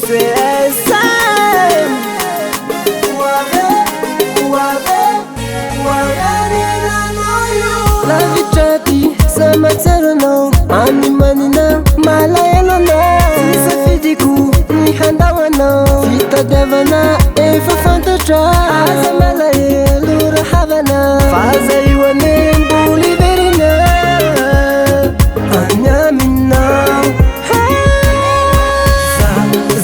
CSM lavitraty samatsaranao animanina malayananao sisafidiko ny handamanao fitadiavana efa fantatra aza malahelo rahavana faza io anemboly verina any aminao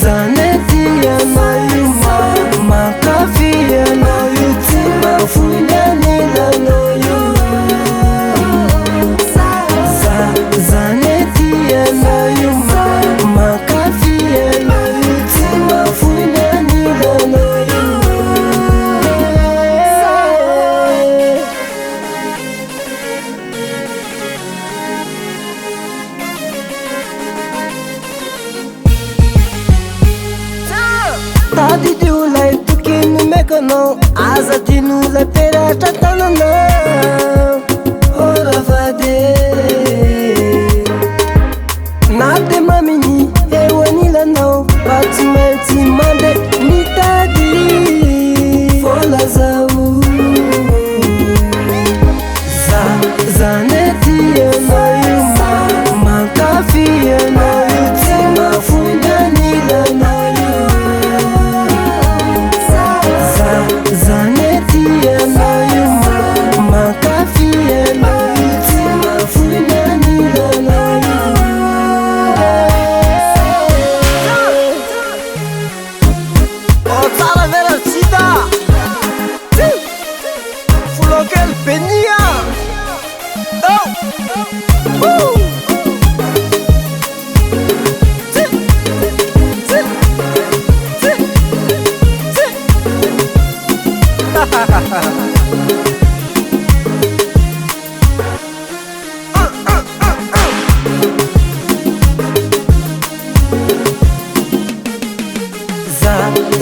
zanetianao io makafianao io tsy mafonanilanao io zanetianao io makafianao io tsy mafonanilanao io tadidiolay tokiny mekanao aza tinolay peratra tananao oravade na de maminy eo anilanao mba tsy maintsy mande mitady volazao zanetianao io makafianao io tsy mafonanilanao io zanetianao io makafianao io tsy mafonanilanao io tsara verasita folokel benia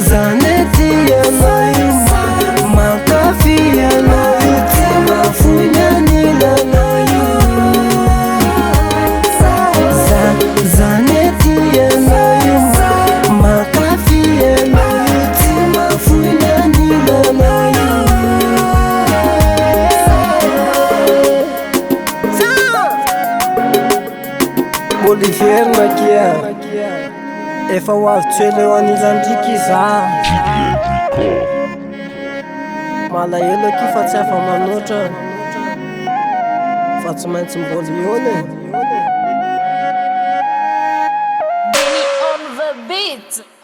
zanetianao io makafianao io tsy mafonanilanao io zanetianao io makafianao io tsy mafonanilanao io Olivier makia efa ho avy tsoeleo anilandriky za malahelo aky fa tsy afa manoatra fa tsy maintsy mboly iony On the beat.